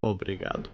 Obrigado.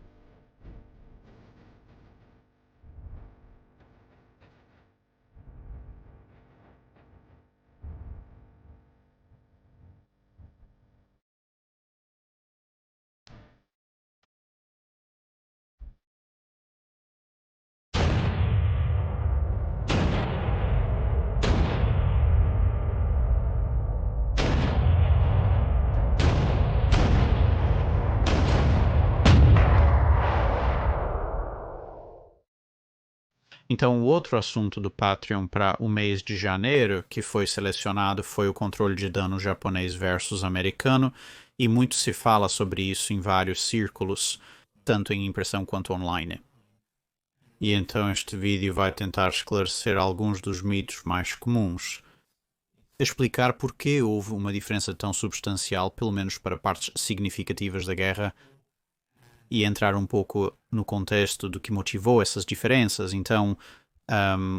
Então, o outro assunto do Patreon para o mês de janeiro que foi selecionado foi o controle de dano japonês versus americano, e muito se fala sobre isso em vários círculos, tanto em impressão quanto online. E então este vídeo vai tentar esclarecer alguns dos mitos mais comuns, explicar porque houve uma diferença tão substancial, pelo menos para partes significativas da guerra, e entrar um pouco no contexto do que motivou essas diferenças. Então,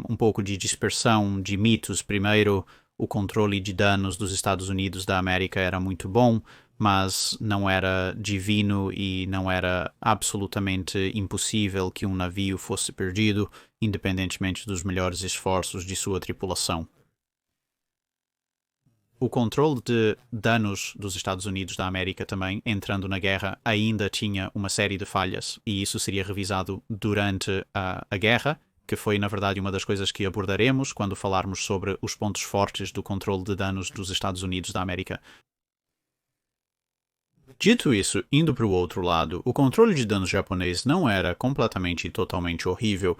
um pouco de dispersão de mitos. Primeiro, o controle de danos dos Estados Unidos da América era muito bom, mas não era divino e não era absolutamente impossível que um navio fosse perdido, independentemente dos melhores esforços de sua tripulação. O controle de danos dos Estados Unidos da América também, entrando na guerra, ainda tinha uma série de falhas, e isso seria revisado durante a guerra, que foi, na verdade, uma das coisas que abordaremos quando falarmos sobre os pontos fortes do controle de danos dos Estados Unidos da América. Dito isso, indo para o outro lado, o controle de danos japonês não era completamente e totalmente horrível.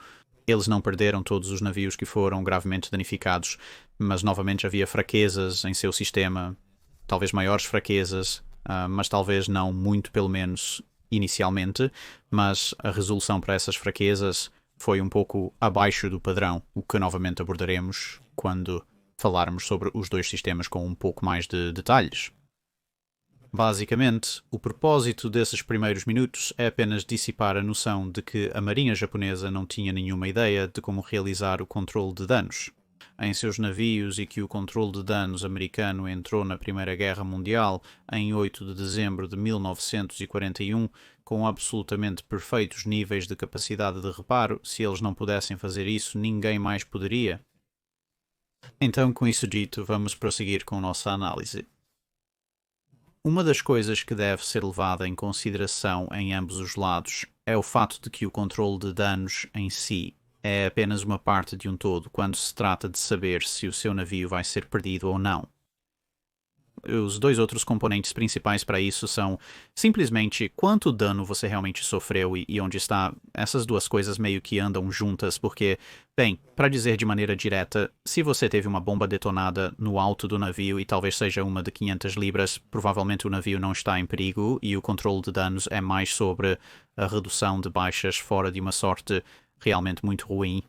Eles não perderam todos os navios que foram gravemente danificados, mas novamente havia fraquezas em seu sistema, talvez maiores fraquezas, mas talvez não muito, pelo menos inicialmente, mas a resolução para essas fraquezas foi um pouco abaixo do padrão, o que novamente abordaremos quando falarmos sobre os dois sistemas com um pouco mais de detalhes. Basicamente, o propósito desses primeiros minutos é apenas dissipar a noção de que a marinha japonesa não tinha nenhuma ideia de como realizar o controle de danos em seus navios, e que o controle de danos americano entrou na Primeira Guerra Mundial em 8 de dezembro de 1941 com absolutamente perfeitos níveis de capacidade de reparo. Se eles não pudessem fazer isso, ninguém mais poderia. Então, com isso dito, vamos prosseguir com nossa análise. Uma das coisas que deve ser levada em consideração em ambos os lados é o fato de que o controle de danos em si é apenas uma parte de um todo quando se trata de saber se o seu navio vai ser perdido ou não. Os dois outros componentes principais para isso são simplesmente quanto dano você realmente sofreu e onde está. Essas duas coisas meio que andam juntas, porque, bem, para dizer de maneira direta, se você teve uma bomba detonada no alto do navio e talvez seja uma de 500 libras, provavelmente o navio não está em perigo e o controle de danos é mais sobre a redução de baixas fora de uma sorte realmente muito ruim.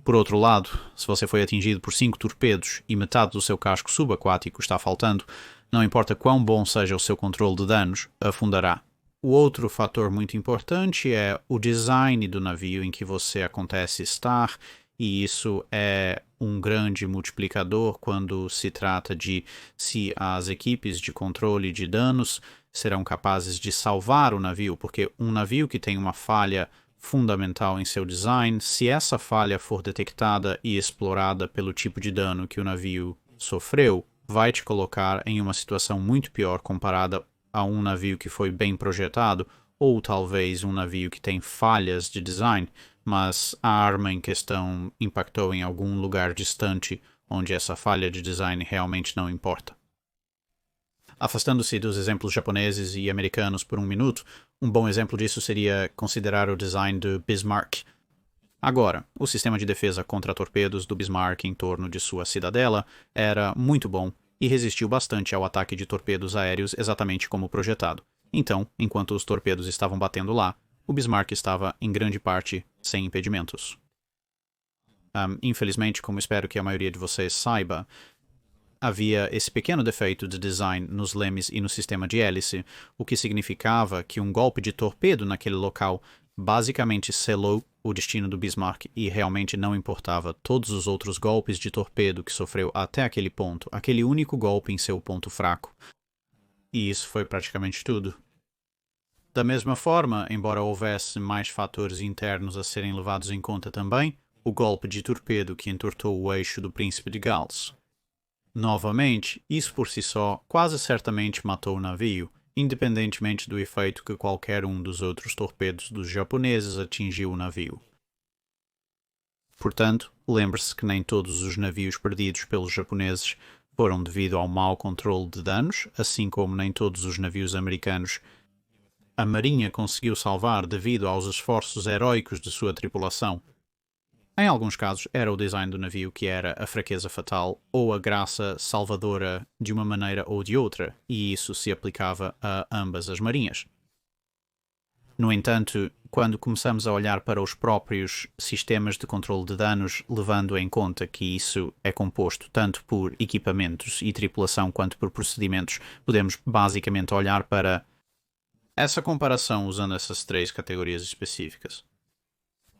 Por outro lado, se você foi atingido por 5 torpedos e metade do seu casco subaquático está faltando, não importa quão bom seja o seu controle de danos, afundará. O outro fator muito importante é o design do navio em que você acontece estar, e isso é um grande multiplicador quando se trata de se as equipes de controle de danos serão capazes de salvar o navio, porque um navio que tem uma falha fundamental em seu design, se essa falha for detectada e explorada pelo tipo de dano que o navio sofreu, vai te colocar em uma situação muito pior comparada a um navio que foi bem projetado, ou talvez um navio que tem falhas de design, mas a arma em questão impactou em algum lugar distante onde essa falha de design realmente não importa. Afastando-se dos exemplos japoneses e americanos por um minuto, um bom exemplo disso seria considerar o design do Bismarck. Agora, o sistema de defesa contra torpedos do Bismarck em torno de sua cidadela era muito bom e resistiu bastante ao ataque de torpedos aéreos exatamente como projetado. Então, enquanto os torpedos estavam batendo lá, o Bismarck estava, em grande parte, sem impedimentos. Infelizmente, como espero que a maioria de vocês saiba, havia esse pequeno defeito de design nos lemes e no sistema de hélice, o que significava que um golpe de torpedo naquele local basicamente selou o destino do Bismarck e realmente não importava todos os outros golpes de torpedo que sofreu até aquele ponto, aquele único golpe em seu ponto fraco. E isso foi praticamente tudo. Da mesma forma, embora houvesse mais fatores internos a serem levados em conta também, o golpe de torpedo que entortou o eixo do Príncipe de Gales. Novamente, isso por si só quase certamente matou o navio, independentemente do efeito que qualquer um dos outros torpedos dos japoneses atingiu o navio. Portanto, lembre-se que nem todos os navios perdidos pelos japoneses foram devido ao mau controle de danos, assim como nem todos os navios americanos a Marinha conseguiu salvar devido aos esforços heróicos de sua tripulação. Em alguns casos, era o design do navio que era a fraqueza fatal ou a graça salvadora de uma maneira ou de outra, e isso se aplicava a ambas as marinhas. No entanto, quando começamos a olhar para os próprios sistemas de controle de danos, levando em conta que isso é composto tanto por equipamentos e tripulação quanto por procedimentos, podemos basicamente olhar para essa comparação usando essas três categorias específicas.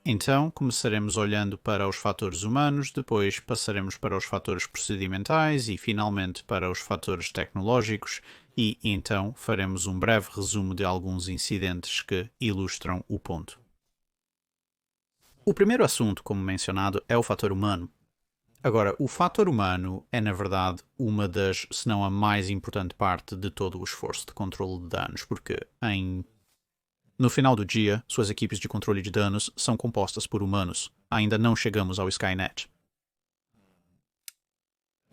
Então, começaremos olhando para os fatores humanos, depois passaremos para os fatores procedimentais e, finalmente, para os fatores tecnológicos e, então, faremos um breve resumo de alguns incidentes que ilustram o ponto. O primeiro assunto, como mencionado, é o fator humano. Agora, o fator humano é, na verdade, uma das, se não a mais importante parte de todo o esforço de controle de danos, porque no final do dia, suas equipes de controle de danos são compostas por humanos. Ainda não chegamos ao Skynet.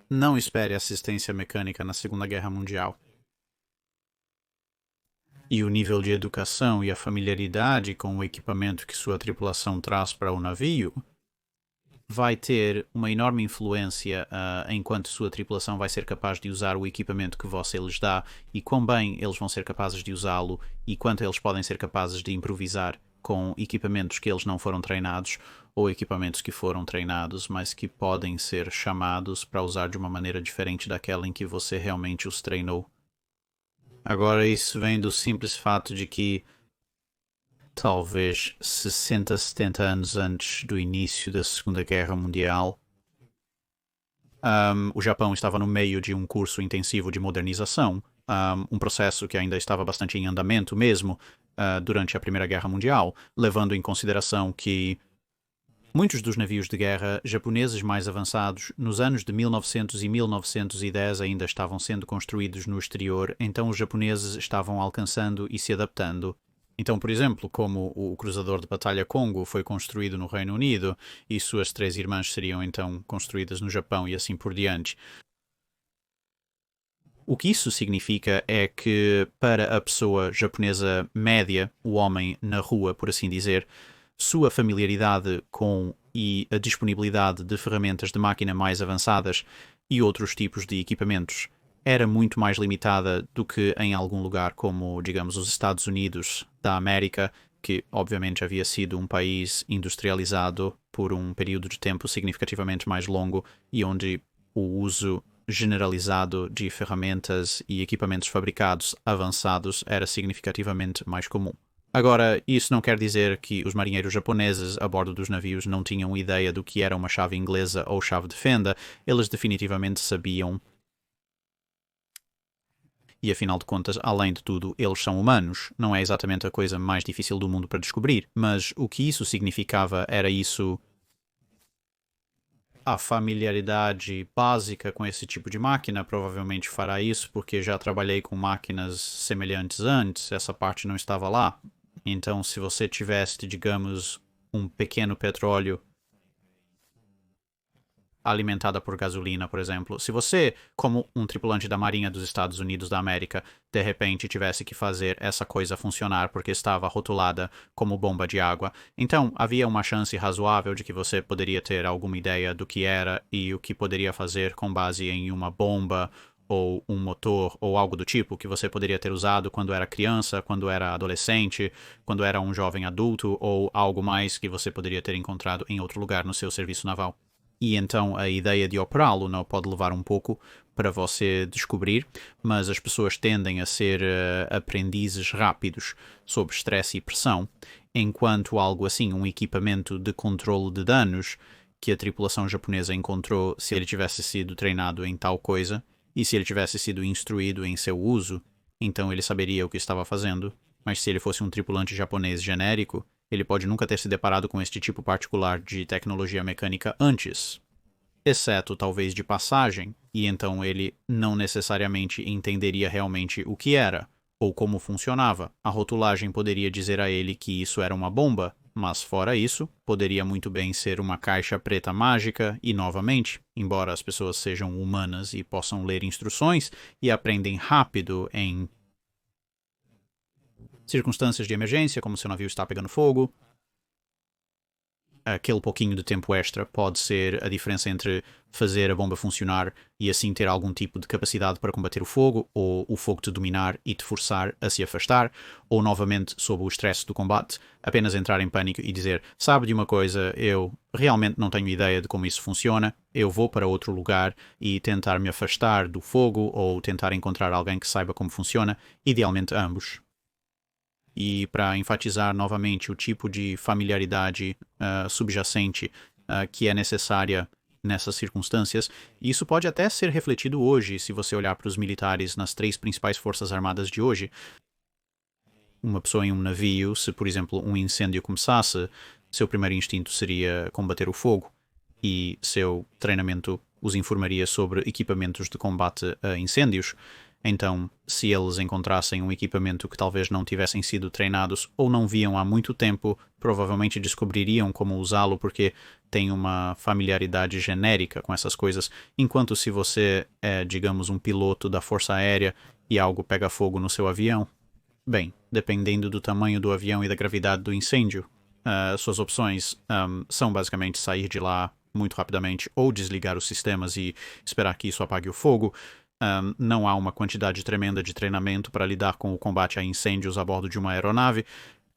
Não espere assistência mecânica na Segunda Guerra Mundial. E o nível de educação e a familiaridade com o equipamento que sua tripulação traz para o navio vai ter uma enorme influência enquanto sua tripulação vai ser capaz de usar o equipamento que você lhes dá e quão bem eles vão ser capazes de usá-lo e quanto eles podem ser capazes de improvisar com equipamentos que eles não foram treinados ou equipamentos que foram treinados, mas que podem ser chamados para usar de uma maneira diferente daquela em que você realmente os treinou. Agora, isso vem do simples fato de que talvez 60, 70 anos antes do início da Segunda Guerra Mundial, o Japão estava no meio de um curso intensivo de modernização, um processo que ainda estava bastante em andamento mesmo durante a Primeira Guerra Mundial, levando em consideração que muitos dos navios de guerra japoneses mais avançados nos anos de 1900 e 1910 ainda estavam sendo construídos no exterior, então os japoneses estavam alcançando e se adaptando. Então, por exemplo, como o cruzador de batalha Kongo foi construído no Reino Unido e suas três irmãs seriam então construídas no Japão e assim por diante. O que isso significa é que para a pessoa japonesa média, o homem na rua, por assim dizer, sua familiaridade com e a disponibilidade de ferramentas de máquina mais avançadas e outros tipos de equipamentos era muito mais limitada do que em algum lugar como, digamos, os Estados Unidos da América, que obviamente havia sido um país industrializado por um período de tempo significativamente mais longo e onde o uso generalizado de ferramentas e equipamentos fabricados avançados era significativamente mais comum. Agora, isso não quer dizer que os marinheiros japoneses a bordo dos navios não tinham ideia do que era uma chave inglesa ou chave de fenda, eles definitivamente sabiam. E afinal de contas, além de tudo, eles são humanos. Não é exatamente a coisa mais difícil do mundo para descobrir, mas o que isso significava era isso. A familiaridade básica com esse tipo de máquina provavelmente fará isso, porque já trabalhei com máquinas semelhantes antes, essa parte não estava lá. Então, se você tivesse, digamos, um pequeno petróleo alimentada por gasolina, por exemplo. Se você, como um tripulante da Marinha dos Estados Unidos da América, de repente tivesse que fazer essa coisa funcionar porque estava rotulada como bomba de água, então havia uma chance razoável de que você poderia ter alguma ideia do que era e o que poderia fazer com base em uma bomba ou um motor ou algo do tipo que você poderia ter usado quando era criança, quando era adolescente, quando era um jovem adulto ou algo mais que você poderia ter encontrado em outro lugar no seu serviço naval. E então a ideia de operá-lo não pode levar um pouco para você descobrir, mas as pessoas tendem a ser aprendizes rápidos sob estresse e pressão, enquanto algo assim, um equipamento de controle de danos que a tripulação japonesa encontrou, se ele tivesse sido treinado em tal coisa, e se ele tivesse sido instruído em seu uso, então ele saberia o que estava fazendo, Mas se ele fosse um tripulante japonês genérico, ele pode nunca ter se deparado com este tipo particular de tecnologia mecânica antes, exceto talvez de passagem, e então ele não necessariamente entenderia realmente o que era, ou como funcionava. A rotulagem poderia dizer a ele que isso era uma bomba, mas fora isso, poderia muito bem ser uma caixa preta mágica e, novamente, embora as pessoas sejam humanas e possam ler instruções e aprendem rápido em circunstâncias de emergência, como seu navio está pegando fogo, aquele pouquinho de tempo extra pode ser a diferença entre fazer a bomba funcionar e assim ter algum tipo de capacidade para combater o fogo, ou o fogo te dominar e te forçar a se afastar, ou novamente, sob o estresse do combate, apenas entrar em pânico e dizer: sabe de uma coisa, eu realmente não tenho ideia de como isso funciona, eu vou para outro lugar e tentar me afastar do fogo, ou tentar encontrar alguém que saiba como funciona, idealmente ambos. E para enfatizar novamente o tipo de familiaridade subjacente que é necessária nessas circunstâncias, isso pode até ser refletido hoje, se você olhar para os militares nas 3 principais forças armadas de hoje. Uma pessoa em um navio, se por exemplo um incêndio começasse, seu primeiro instinto seria combater o fogo, e seu treinamento os informaria sobre equipamentos de combate a incêndios. Então, se eles encontrassem um equipamento que talvez não tivessem sido treinados ou não viam há muito tempo, provavelmente descobririam como usá-lo porque têm uma familiaridade genérica com essas coisas, enquanto se você é, digamos, um piloto da Força Aérea e algo pega fogo no seu avião, bem, dependendo do tamanho do avião e da gravidade do incêndio, suas opções são basicamente sair de lá muito rapidamente ou desligar os sistemas e esperar que isso apague o fogo. Não há uma quantidade tremenda de treinamento para lidar com o combate a incêndios a bordo de uma aeronave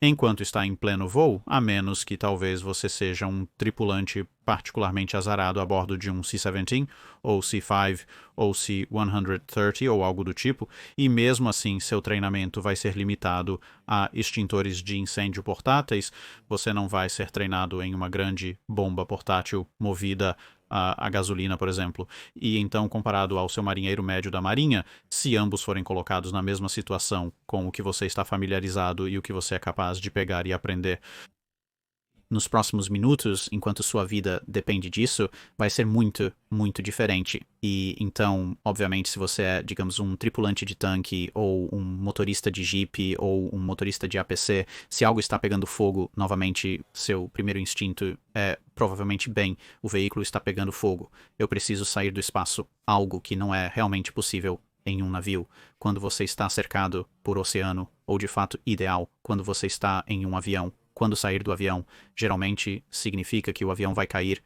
enquanto está em pleno voo, a menos que talvez você seja um tripulante particularmente azarado a bordo de um C-17 ou C-5 ou C-130 ou algo do tipo, e mesmo assim seu treinamento vai ser limitado a extintores de incêndio portáteis. Você não vai ser treinado em uma grande bomba portátil movida a gasolina, por exemplo. E então, comparado ao seu marinheiro médio da marinha, se ambos forem colocados na mesma situação com o que você está familiarizado e o que você é capaz de pegar e aprender nos próximos minutos, enquanto sua vida depende disso, vai ser muito, muito diferente. E então, obviamente, se você é, digamos, um tripulante de tanque, ou um motorista de jeep, ou um motorista de APC, se algo está pegando fogo, novamente, seu primeiro instinto é provavelmente: bem, o veículo está pegando fogo, eu preciso sair do espaço, algo que não é realmente possível em um navio, quando você está cercado por oceano, ou de fato ideal, quando você está em um avião. Quando sair do avião, geralmente significa que o avião vai cair.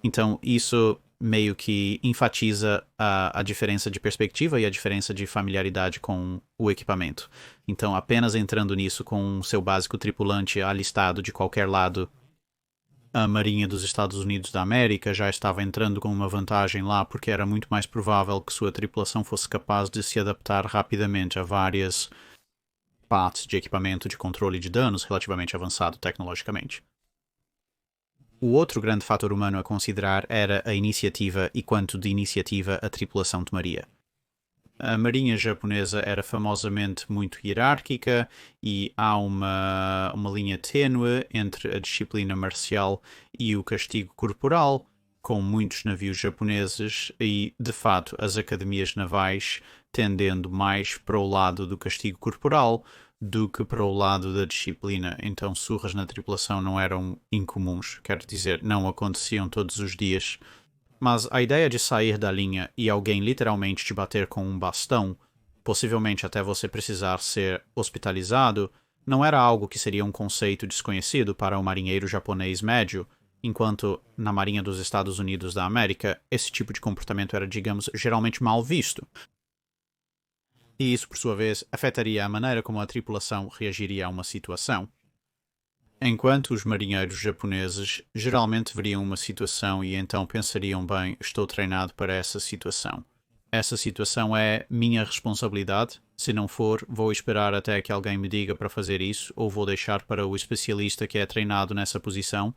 Então, isso meio que enfatiza a diferença de perspectiva e a diferença de familiaridade com o equipamento. Então, apenas entrando nisso com seu básico tripulante alistado de qualquer lado, a Marinha dos Estados Unidos da América já estava entrando com uma vantagem lá, porque era muito mais provável que sua tripulação fosse capaz de se adaptar rapidamente a várias partes de equipamento de controle de danos relativamente avançado tecnologicamente. O outro grande fator humano a considerar era a iniciativa e quanto de iniciativa a tripulação tomaria. A marinha japonesa era famosamente muito hierárquica e há uma linha tênue entre a disciplina marcial e o castigo corporal, com muitos navios japoneses e, de fato, as academias navais tendendo mais para o lado do castigo corporal do que para o lado da disciplina. Então, surras na tripulação não eram incomuns, quer dizer, não aconteciam todos os dias. Mas a ideia de sair da linha e alguém literalmente te bater com um bastão, possivelmente até você precisar ser hospitalizado, não era algo que seria um conceito desconhecido para o marinheiro japonês médio, enquanto na Marinha dos Estados Unidos da América, esse tipo de comportamento era, digamos, geralmente mal visto. E isso, por sua vez, afetaria a maneira como a tripulação reagiria a uma situação. Enquanto os marinheiros japoneses geralmente veriam uma situação e então pensariam: bem, estou treinado para essa situação. Essa situação é minha responsabilidade. Se não for, vou esperar até que alguém me diga para fazer isso, ou vou deixar para o especialista que é treinado nessa posição,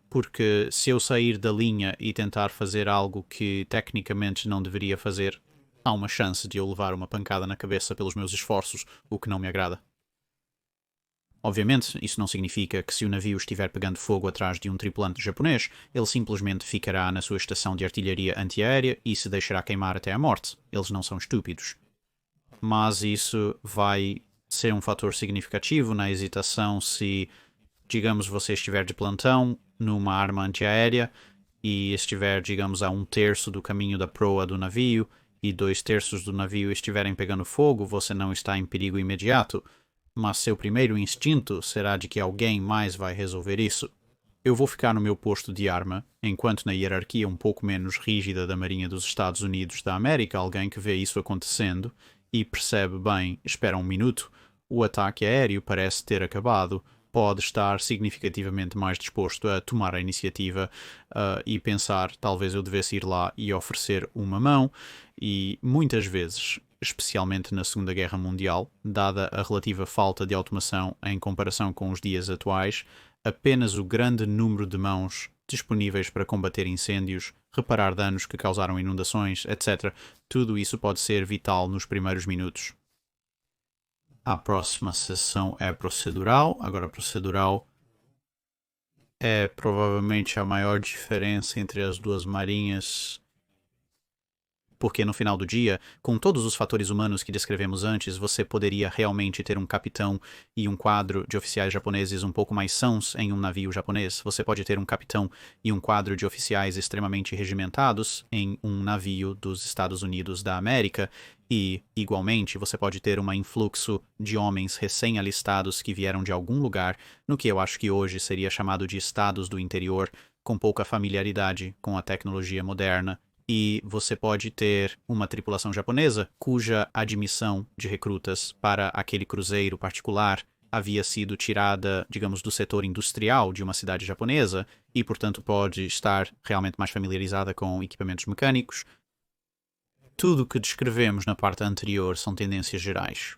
porque se eu sair da linha e tentar fazer algo que tecnicamente não deveria fazer, há uma chance de eu levar uma pancada na cabeça pelos meus esforços, o que não me agrada. Obviamente, isso não significa que se o navio estiver pegando fogo atrás de um tripulante japonês, ele simplesmente ficará na sua estação de artilharia antiaérea e se deixará queimar até a morte. Eles não são estúpidos. Mas isso vai ser um fator significativo na hesitação se, digamos, você estiver de plantão numa arma antiaérea e estiver, digamos, a 1/3 do caminho da proa do navio e 2/3 do navio estiverem pegando fogo, você não está em perigo imediato, mas seu primeiro instinto será de que alguém mais vai resolver isso. Eu vou ficar no meu posto de arma, enquanto na hierarquia um pouco menos rígida da Marinha dos Estados Unidos da América, alguém que vê isso acontecendo e percebe bem, espera um minuto, o ataque aéreo parece ter acabado, pode estar significativamente mais disposto a tomar a iniciativa e pensar, talvez eu devesse ir lá e oferecer uma mão, e muitas vezes, especialmente na Segunda Guerra Mundial, dada a relativa falta de automação em comparação com os dias atuais, apenas o grande número de mãos disponíveis para combater incêndios, reparar danos que causaram inundações, etc., tudo isso pode ser vital nos primeiros minutos. A próxima sessão é procedural. Agora, procedural é provavelmente a maior diferença entre as duas marinhas, porque no final do dia, com todos os fatores humanos que descrevemos antes, você poderia realmente ter um capitão e um quadro de oficiais japoneses um pouco mais sãos em um navio japonês. Você pode ter um capitão e um quadro de oficiais extremamente regimentados em um navio dos Estados Unidos da América. E, igualmente, você pode ter um influxo de homens recém-alistados que vieram de algum lugar, no que eu acho que hoje seria chamado de estados do interior, com pouca familiaridade com a tecnologia moderna. E você pode ter uma tripulação japonesa cuja admissão de recrutas para aquele cruzeiro particular havia sido tirada, digamos, do setor industrial de uma cidade japonesa e, portanto, pode estar realmente mais familiarizada com equipamentos mecânicos. Tudo o que descrevemos na parte anterior são tendências gerais.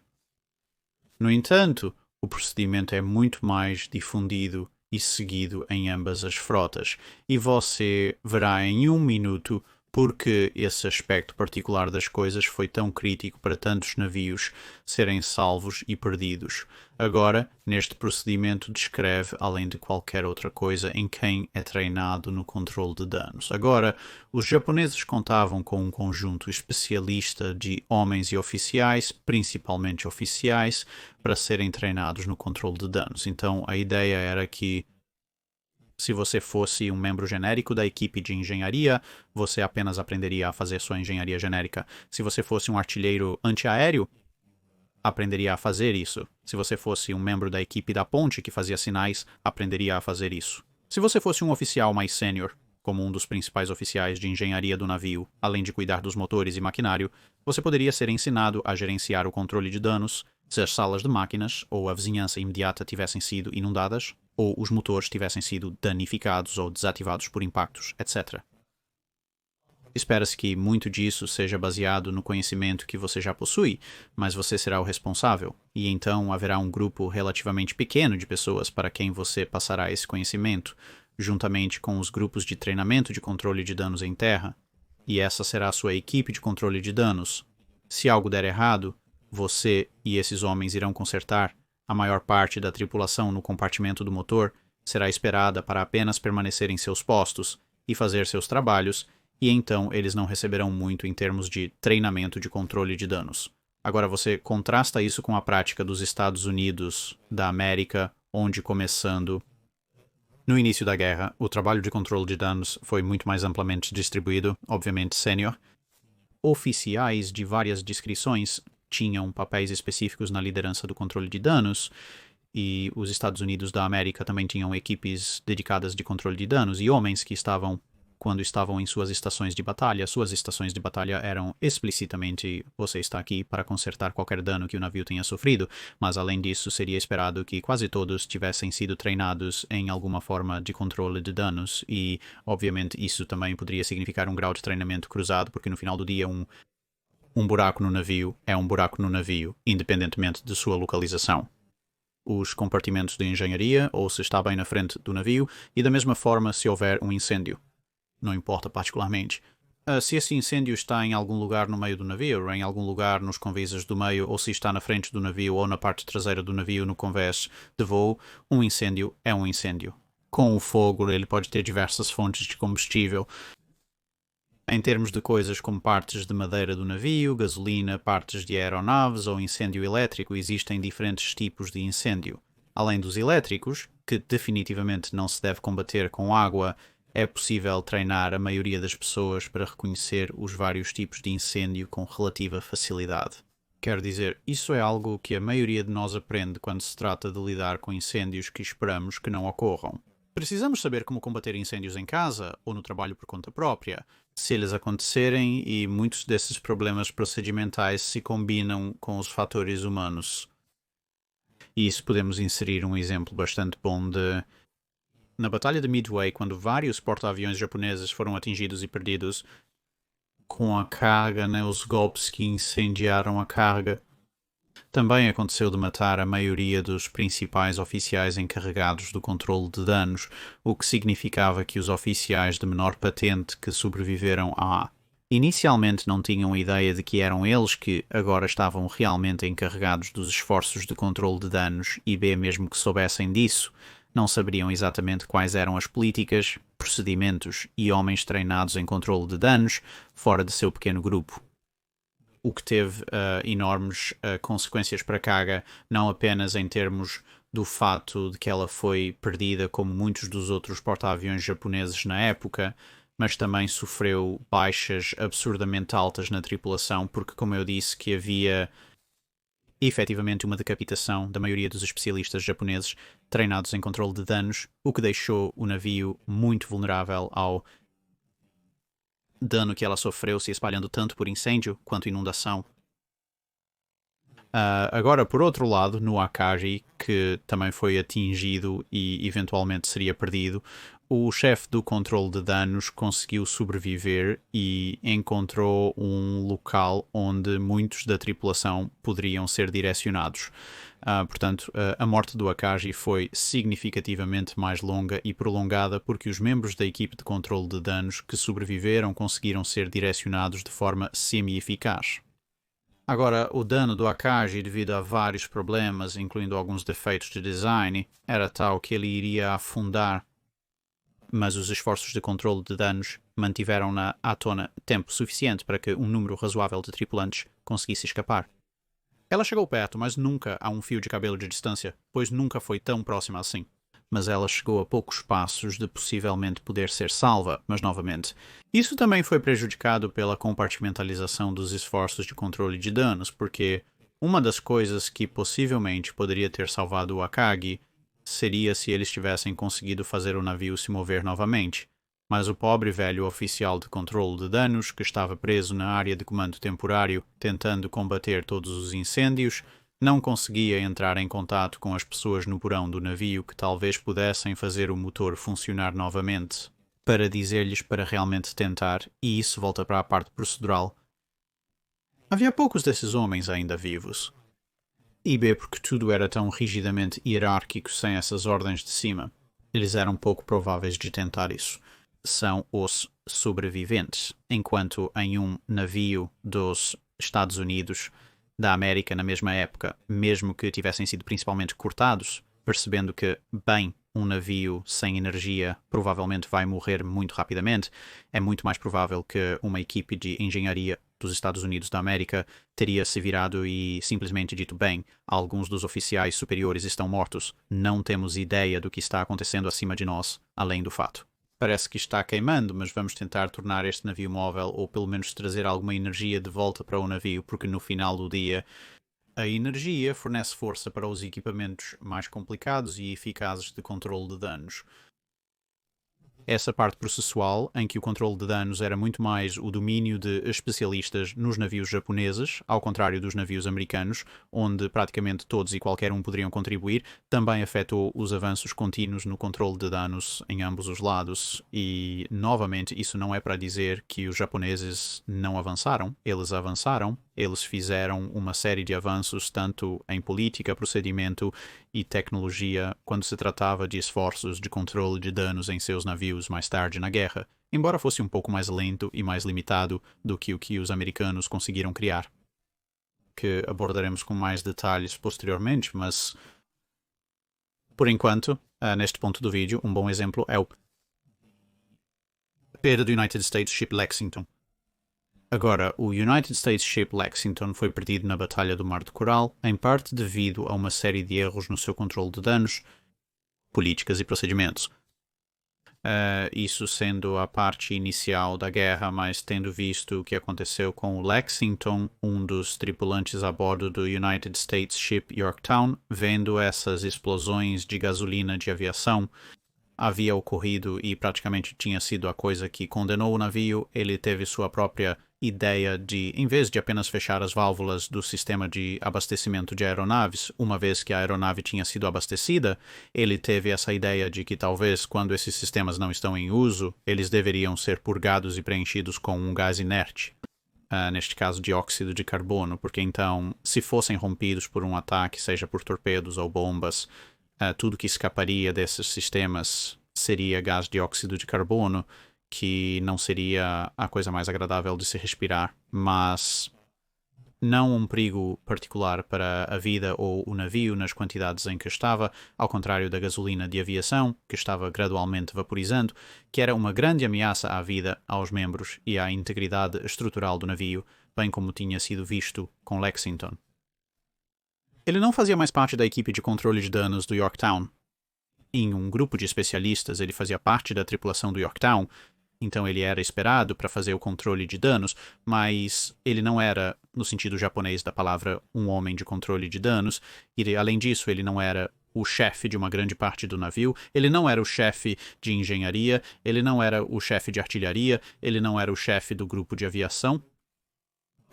No entanto, o procedimento é muito mais difundido e seguido em ambas as frotas, e você verá em um minuto porque esse aspecto particular das coisas foi tão crítico para tantos navios serem salvos e perdidos. Agora, neste procedimento descreve, além de qualquer outra coisa, em quem é treinado no controle de danos. Agora, os japoneses contavam com um conjunto especialista de homens e oficiais, principalmente oficiais, para serem treinados no controle de danos. Então, a ideia era que se você fosse um membro genérico da equipe de engenharia, você apenas aprenderia a fazer sua engenharia genérica. Se você fosse um artilheiro antiaéreo, aprenderia a fazer isso. Se você fosse um membro da equipe da ponte que fazia sinais, aprenderia a fazer isso. Se você fosse um oficial mais sênior, como um dos principais oficiais de engenharia do navio, além de cuidar dos motores e maquinário, você poderia ser ensinado a gerenciar o controle de danos se as salas de máquinas ou a vizinhança imediata tivessem sido inundadas, ou os motores tivessem sido danificados ou desativados por impactos, etc. Espera-se que muito disso seja baseado no conhecimento que você já possui, mas você será o responsável, e então haverá um grupo relativamente pequeno de pessoas para quem você passará esse conhecimento, juntamente com os grupos de treinamento de controle de danos em terra, e essa será a sua equipe de controle de danos. Se algo der errado, você e esses homens irão consertar. A maior parte da tripulação no compartimento do motor será esperada para apenas permanecer em seus postos e fazer seus trabalhos, e então eles não receberão muito em termos de treinamento de controle de danos. Agora você contrasta isso com a prática dos Estados Unidos da América, onde, começando no início da guerra, o trabalho de controle de danos foi muito mais amplamente distribuído, obviamente sênior. Oficiais de várias descrições tinham papéis específicos na liderança do controle de danos, e os Estados Unidos da América também tinham equipes dedicadas de controle de danos, e homens que quando estavam em suas estações de batalha eram explicitamente: você está aqui para consertar qualquer dano que o navio tenha sofrido, mas além disso seria esperado que quase todos tivessem sido treinados em alguma forma de controle de danos, e obviamente isso também poderia significar um grau de treinamento cruzado, porque no final do dia um buraco no navio é um buraco no navio, independentemente de sua localização. Os compartimentos de engenharia, ou se está bem na frente do navio, e da mesma forma se houver um incêndio. Não importa particularmente. Se esse incêndio está em algum lugar no meio do navio, em algum lugar nos convés do meio, ou se está na frente do navio ou na parte traseira do navio no convés de voo, um incêndio é um incêndio. Com o fogo, ele pode ter diversas fontes de combustível. Em termos de coisas como partes de madeira do navio, gasolina, partes de aeronaves ou incêndio elétrico, existem diferentes tipos de incêndio. Além dos elétricos, que definitivamente não se deve combater com água, é possível treinar a maioria das pessoas para reconhecer os vários tipos de incêndio com relativa facilidade. Quer dizer, isso é algo que a maioria de nós aprende quando se trata de lidar com incêndios que esperamos que não ocorram. Precisamos saber como combater incêndios em casa ou no trabalho por conta própria, se eles acontecerem, e muitos desses problemas procedimentais se combinam com os fatores humanos. E isso podemos inserir um exemplo bastante bom de... Na Batalha de Midway, quando vários porta-aviões japoneses foram atingidos e perdidos, com a carga, os golpes que incendiaram a carga, também aconteceu de matar a maioria dos principais oficiais encarregados do controle de danos, o que significava que os oficiais de menor patente que sobreviveram inicialmente não tinham ideia de que eram eles que agora estavam realmente encarregados dos esforços de controle de danos, e mesmo que soubessem disso, não saberiam exatamente quais eram as políticas, procedimentos e homens treinados em controle de danos fora de seu pequeno grupo. O que teve enormes consequências para Kaga, não apenas em termos do fato de que ela foi perdida como muitos dos outros porta-aviões japoneses na época, mas também sofreu baixas absurdamente altas na tripulação, porque, como eu disse, que havia efetivamente uma decapitação da maioria dos especialistas japoneses treinados em controle de danos, o que deixou o navio muito vulnerável ao dano que ela sofreu, se espalhando tanto por incêndio quanto inundação. Agora, por outro lado, no Akagi, que também foi atingido e eventualmente seria perdido, o chefe do controle de danos conseguiu sobreviver e encontrou um local onde muitos da tripulação poderiam ser direcionados. Portanto, a morte do Akagi foi significativamente mais longa e prolongada porque os membros da equipe de controle de danos que sobreviveram conseguiram ser direcionados de forma semi-eficaz. Agora, o dano do Akagi, devido a vários problemas, incluindo alguns defeitos de design, era tal que ele iria afundar, mas os esforços de controle de danos mantiveram-na à tona tempo suficiente para que um número razoável de tripulantes conseguisse escapar. Ela chegou perto, mas nunca a um fio de cabelo de distância, pois nunca foi tão próxima assim. Mas ela chegou a poucos passos de possivelmente poder ser salva, mas novamente, isso também foi prejudicado pela compartimentalização dos esforços de controle de danos, porque uma das coisas que possivelmente poderia ter salvado o Akagi seria se eles tivessem conseguido fazer o navio se mover novamente, mas o pobre velho oficial de controle de danos, que estava preso na área de comando temporário, tentando combater todos os incêndios, não conseguia entrar em contato com as pessoas no porão do navio que talvez pudessem fazer o motor funcionar novamente, para dizer-lhes para realmente tentar, e isso volta para a parte procedural. Havia poucos desses homens ainda vivos. E porque tudo era tão rigidamente hierárquico sem essas ordens de cima, eles eram pouco prováveis de tentar isso. São os sobreviventes, enquanto em um navio dos Estados Unidos da América na mesma época, mesmo que tivessem sido principalmente cortados, percebendo que, bem, um navio sem energia provavelmente vai morrer muito rapidamente, é muito mais provável que uma equipe de engenharia dos Estados Unidos da América teria se virado e simplesmente dito: bem, alguns dos oficiais superiores estão mortos, não temos ideia do que está acontecendo acima de nós, além do fato. Parece que está queimando, mas vamos tentar tornar este navio móvel, ou pelo menos trazer alguma energia de volta para o navio, porque no final do dia a energia fornece força para os equipamentos mais complicados e eficazes de controle de danos. Essa parte processual, em que o controle de danos era muito mais o domínio de especialistas nos navios japoneses, ao contrário dos navios americanos, onde praticamente todos e qualquer um poderiam contribuir, também afetou os avanços contínuos no controle de danos em ambos os lados. E, novamente, isso não é para dizer que os japoneses não avançaram. Eles fizeram uma série de avanços tanto em política, procedimento e tecnologia quando se tratava de esforços de controle de danos em seus navios mais tarde na guerra. embora fosse um pouco mais lento e mais limitado do que o que os americanos conseguiram criar, que abordaremos com mais detalhes posteriormente, mas por enquanto, neste ponto do vídeo, um bom exemplo é a perda do United States Ship Lexington. Agora, o United States Ship Lexington foi perdido na Batalha do Mar de Coral, em parte devido a uma série de erros no seu controle de danos, políticas e procedimentos. Isso sendo a parte inicial da guerra, mas tendo visto o que aconteceu com o Lexington, um dos tripulantes a bordo do United States Ship Yorktown, vendo essas explosões de gasolina de aviação havia ocorrido e praticamente tinha sido a coisa que condenou o navio, ele teve sua própria ideia de, em vez de apenas fechar as válvulas do sistema de abastecimento de aeronaves, uma vez que a aeronave tinha sido abastecida, ele teve essa ideia de que talvez, quando esses sistemas não estão em uso, eles deveriam ser purgados e preenchidos com um gás inerte. Neste caso, dióxido de carbono, porque então, se fossem rompidos por um ataque, seja por torpedos ou bombas, tudo que escaparia desses sistemas seria gás dióxido de carbono, que não seria a coisa mais agradável de se respirar, mas não um perigo particular para a vida ou o navio nas quantidades em que estava, ao contrário da gasolina de aviação, que estava gradualmente vaporizando, que era uma grande ameaça à vida, aos membros e à integridade estrutural do navio, bem como tinha sido visto com Lexington. Ele não fazia mais parte da equipe de controle de danos do Yorktown. Em um grupo de especialistas, ele fazia parte da tripulação do Yorktown, então ele era esperado para fazer o controle de danos, mas ele não era, no sentido japonês da palavra, um homem de controle de danos, e além disso ele não era o chefe de uma grande parte do navio, ele não era o chefe de engenharia, ele não era o chefe de artilharia, ele não era o chefe do grupo de aviação.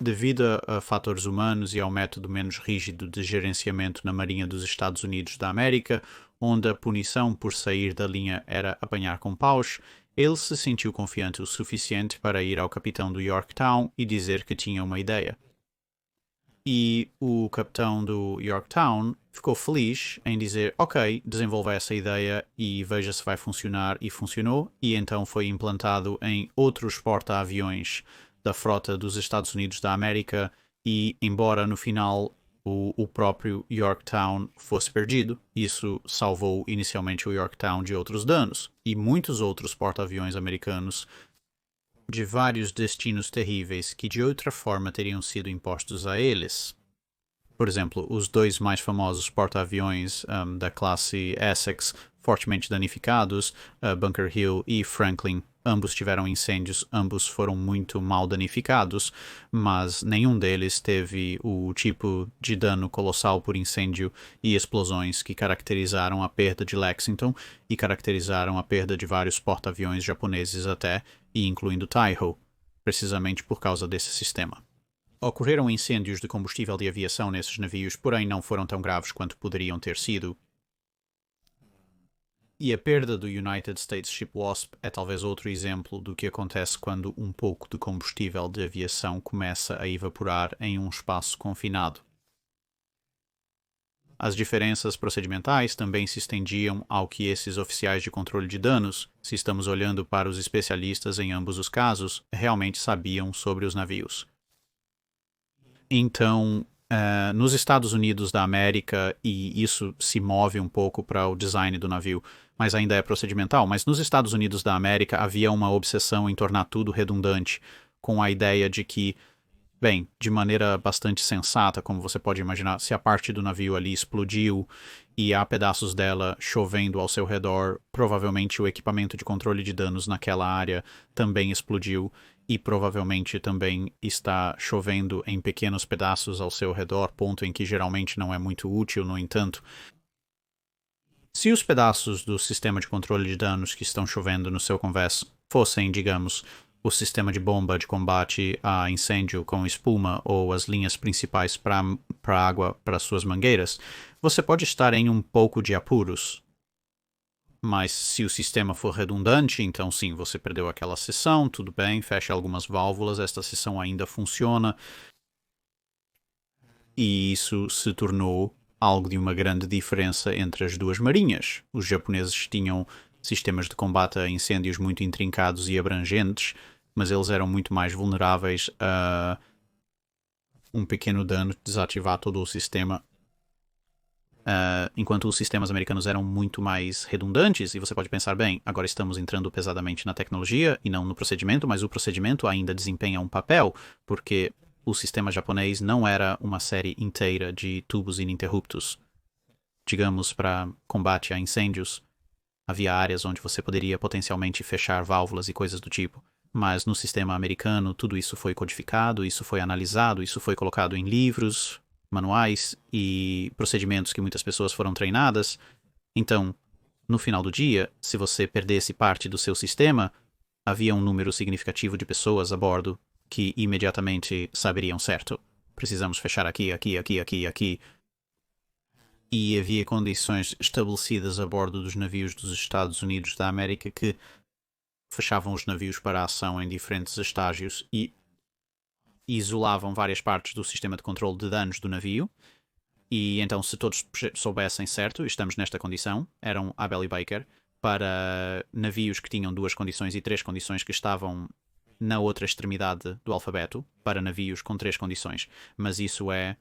Devido a fatores humanos e ao método menos rígido de gerenciamento na Marinha dos Estados Unidos da América, onde a punição por sair da linha era apanhar com paus, ele se sentiu confiante o suficiente para ir ao capitão do Yorktown e dizer que tinha uma ideia. E o capitão do Yorktown ficou feliz em dizer, ok, desenvolva essa ideia e veja se vai funcionar, e funcionou, e então foi implantado em outros porta-aviões da frota dos Estados Unidos da América, e embora no final o próprio Yorktown fosse perdido, isso salvou inicialmente o Yorktown de outros danos, e muitos outros porta-aviões americanos de vários destinos terríveis que de outra forma teriam sido impostos a eles. Por exemplo, os dois mais famosos porta-aviões da classe Essex, fortemente danificados, Bunker Hill e Franklin, ambos tiveram incêndios, ambos foram muito mal danificados, mas nenhum deles teve o tipo de dano colossal por incêndio e explosões que caracterizaram a perda de Lexington e caracterizaram a perda de vários porta-aviões japoneses até, e incluindo Taiho, precisamente por causa desse sistema. Ocorreram incêndios de combustível de aviação nesses navios, porém não foram tão graves quanto poderiam ter sido. E a perda do United States Ship Wasp é talvez outro exemplo do que acontece quando um pouco de combustível de aviação começa a evaporar em um espaço confinado. As diferenças procedimentais também se estendiam ao que esses oficiais de controle de danos, se estamos olhando para os especialistas em ambos os casos, realmente sabiam sobre os navios. Então, nos Estados Unidos da América, e isso se move um pouco para o design do navio, mas ainda é procedimental, mas nos Estados Unidos da América havia uma obsessão em tornar tudo redundante, com a ideia de que, bem, de maneira bastante sensata, como você pode imaginar, se a parte do navio ali explodiu e há pedaços dela chovendo ao seu redor, provavelmente o equipamento de controle de danos naquela área também explodiu e provavelmente também está chovendo em pequenos pedaços ao seu redor, ponto em que geralmente não é muito útil, no entanto. Se os pedaços do sistema de controle de danos que estão chovendo no seu convés fossem, digamos, o sistema de bomba de combate a incêndio com espuma ou as linhas principais para água para suas mangueiras, você pode estar em um pouco de apuros. Mas se o sistema for redundante, então sim, você perdeu aquela seção, tudo bem, fecha algumas válvulas, esta seção ainda funciona. E isso se tornou algo de uma grande diferença entre as duas marinhas. Os japoneses tinham sistemas de combate a incêndios muito intrincados e abrangentes, mas eles eram muito mais vulneráveis a um pequeno dano desativar todo o sistema. Enquanto os sistemas americanos eram muito mais redundantes, e você pode pensar, bem, agora estamos entrando pesadamente na tecnologia e não no procedimento, mas o procedimento ainda desempenha um papel, porque o sistema japonês não era uma série inteira de tubos ininterruptos. Digamos, para combate a incêndios, havia áreas onde você poderia potencialmente fechar válvulas e coisas do tipo. Mas no sistema americano, tudo isso foi codificado, isso foi analisado, isso foi colocado em livros, manuais e procedimentos que muitas pessoas foram treinadas. Então, no final do dia, se você perdesse parte do seu sistema, havia um número significativo de pessoas a bordo que imediatamente saberiam, certo, precisamos fechar aqui, aqui, aqui, aqui, aqui. E havia condições estabelecidas a bordo dos navios dos Estados Unidos da América que fechavam os navios para a ação em diferentes estágios e isolavam várias partes do sistema de controle de danos do navio. E então, se todos soubessem, certo, estamos nesta condição, eram Abel e Baker, para navios que tinham 2 condições e 3 condições que estavam na outra extremidade do alfabeto, para navios com 3 condições. Mas isso é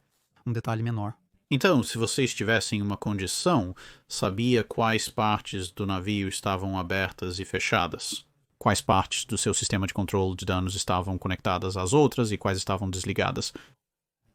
um detalhe menor. Então, se vocês tivessem uma condição, sabia quais partes do navio estavam abertas e fechadas? Quais partes do seu sistema de controle de danos estavam conectadas às outras e quais estavam desligadas?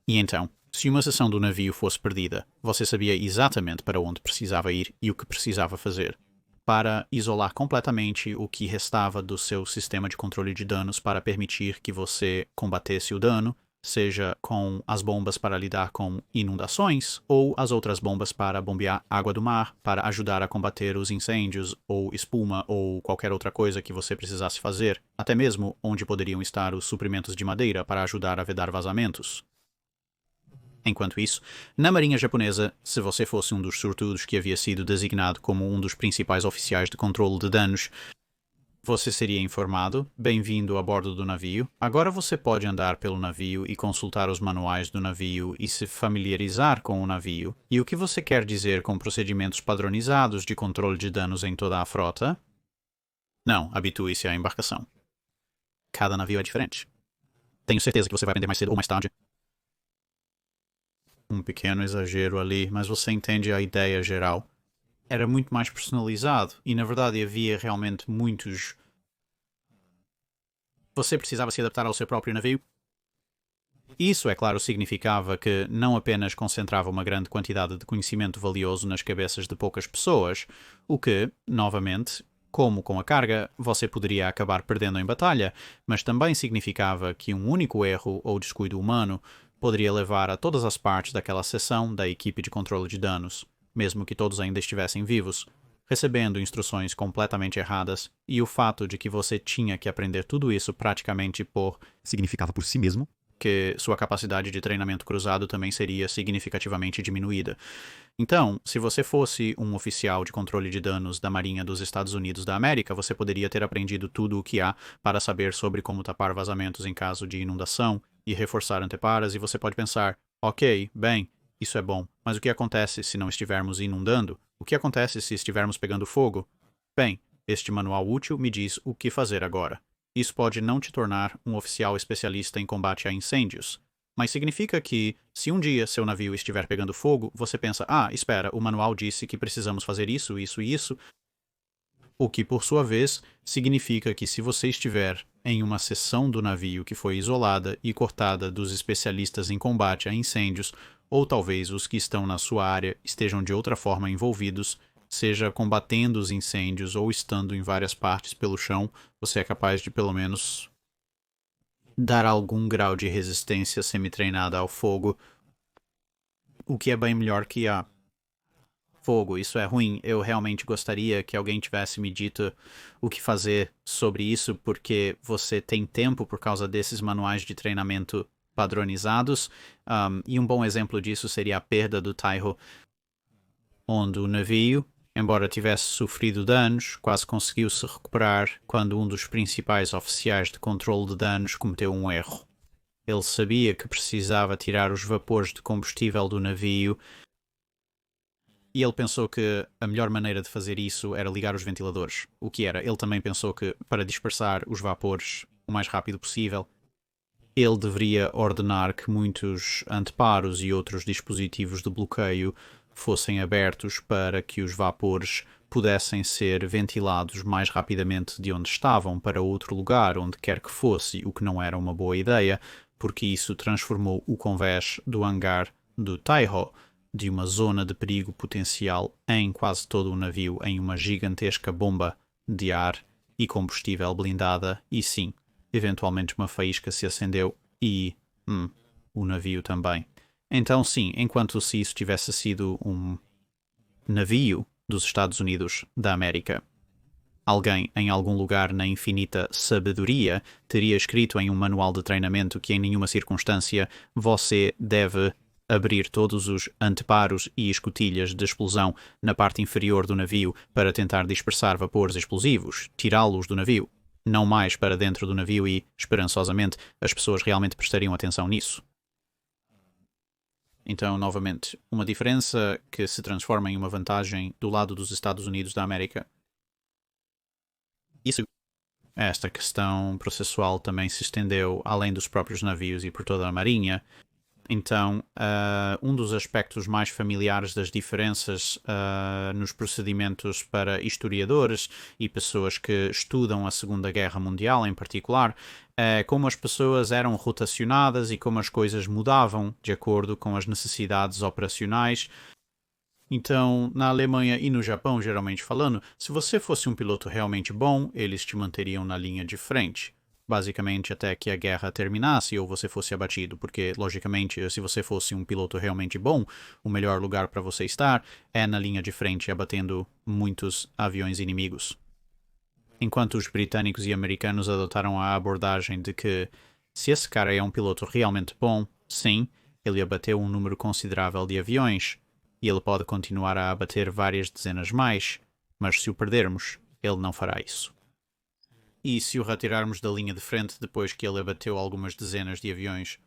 E então, se uma seção do navio fosse perdida, você sabia exatamente para onde precisava ir e o que precisava fazer, para isolar completamente o que restava do seu sistema de controle de danos para permitir que você combatesse o dano, seja com as bombas para lidar com inundações ou as outras bombas para bombear água do mar, para ajudar a combater os incêndios ou espuma ou qualquer outra coisa que você precisasse fazer, até mesmo onde poderiam estar os suprimentos de madeira para ajudar a vedar vazamentos. Enquanto isso, na Marinha Japonesa, se você fosse um dos sortudos que havia sido designado como um dos principais oficiais de controle de danos, você seria informado, bem-vindo a bordo do navio. Agora você pode andar pelo navio e consultar os manuais do navio e se familiarizar com o navio. E o que você quer dizer com procedimentos padronizados de controle de danos em toda a frota? Não, habitue-se à embarcação. Cada navio é diferente. Tenho certeza que você vai aprender mais cedo ou mais tarde. Um pequeno exagero ali, mas você entende a ideia geral. Era muito mais personalizado e, na verdade, havia realmente muitos... Você precisava se adaptar ao seu próprio navio. Isso, é claro, significava que não apenas concentrava uma grande quantidade de conhecimento valioso nas cabeças de poucas pessoas, o que, novamente, como com a carga, você poderia acabar perdendo em batalha, mas também significava que um único erro ou descuido humano poderia levar a todas as partes daquela seção da equipe de controle de danos, mesmo que todos ainda estivessem vivos, recebendo instruções completamente erradas, e o fato de que você tinha que aprender tudo isso praticamente significava por si mesmo que sua capacidade de treinamento cruzado também seria significativamente diminuída. Então, se você fosse um oficial de controle de danos da Marinha dos Estados Unidos da América, você poderia ter aprendido tudo o que há para saber sobre como tapar vazamentos em caso de inundação e reforçar anteparas, e você pode pensar, ok, bem, isso é bom, mas o que acontece se não estivermos inundando? O que acontece se estivermos pegando fogo? Bem, este manual útil me diz o que fazer agora. Isso pode não te tornar um oficial especialista em combate a incêndios, mas significa que, se um dia seu navio estiver pegando fogo, você pensa, espera, o manual disse que precisamos fazer isso, isso e isso, o que, por sua vez, significa que se você estiver em uma seção do navio que foi isolada e cortada dos especialistas em combate a incêndios, ou talvez os que estão na sua área estejam de outra forma envolvidos, seja combatendo os incêndios ou estando em várias partes pelo chão, você é capaz de, pelo menos, dar algum grau de resistência semi-treinada ao fogo, o que é bem melhor que a fogo. Isso é ruim. Eu realmente gostaria que alguém tivesse me dito o que fazer sobre isso, porque você tem tempo por causa desses manuais de treinamento padronizados, e um bom exemplo disso seria a perda do Taiho, onde o navio, embora tivesse sofrido danos, quase conseguiu se recuperar quando um dos principais oficiais de controle de danos cometeu um erro. Ele sabia que precisava tirar os vapores de combustível do navio E ele pensou que a melhor maneira de fazer isso era ligar os ventiladores. O que era? Ele também pensou que, para dispersar os vapores o mais rápido possível, ele deveria ordenar que muitos anteparos e outros dispositivos de bloqueio fossem abertos para que os vapores pudessem ser ventilados mais rapidamente de onde estavam para outro lugar, onde quer que fosse, o que não era uma boa ideia, porque isso transformou o convés do hangar do Taiho, de uma zona de perigo potencial em quase todo o navio, em uma gigantesca bomba de ar e combustível blindada, e sim, eventualmente uma faísca se acendeu e o navio também. Então sim, enquanto se isso tivesse sido um navio dos Estados Unidos da América, alguém em algum lugar na infinita sabedoria teria escrito em um manual de treinamento que em nenhuma circunstância você deve abrir todos os anteparos e escotilhas de explosão na parte inferior do navio para tentar dispersar vapores explosivos, tirá-los do navio, não mais para dentro do navio e, esperançosamente, as pessoas realmente prestariam atenção nisso. Então, novamente, uma diferença que se transforma em uma vantagem do lado dos Estados Unidos da América. Isso, esta questão processual também se estendeu além dos próprios navios e por toda a marinha. Então, um dos aspectos mais familiares das diferenças nos procedimentos para historiadores e pessoas que estudam a Segunda Guerra Mundial em particular é como as pessoas eram rotacionadas e como as coisas mudavam de acordo com as necessidades operacionais. Então, na Alemanha e no Japão, geralmente falando, se você fosse um piloto realmente bom, eles te manteriam na linha de frente. Basicamente até que a guerra terminasse ou você fosse abatido, porque, logicamente, se você fosse um piloto realmente bom, o melhor lugar para você estar é na linha de frente, abatendo muitos aviões inimigos. Enquanto os britânicos e americanos adotaram a abordagem de que, se esse cara é um piloto realmente bom, sim, ele abateu um número considerável de aviões, e ele pode continuar a abater várias dezenas mais, mas se o perdermos, ele não fará isso. E se o retirarmos da linha de frente depois que ele abateu algumas dezenas de aviões,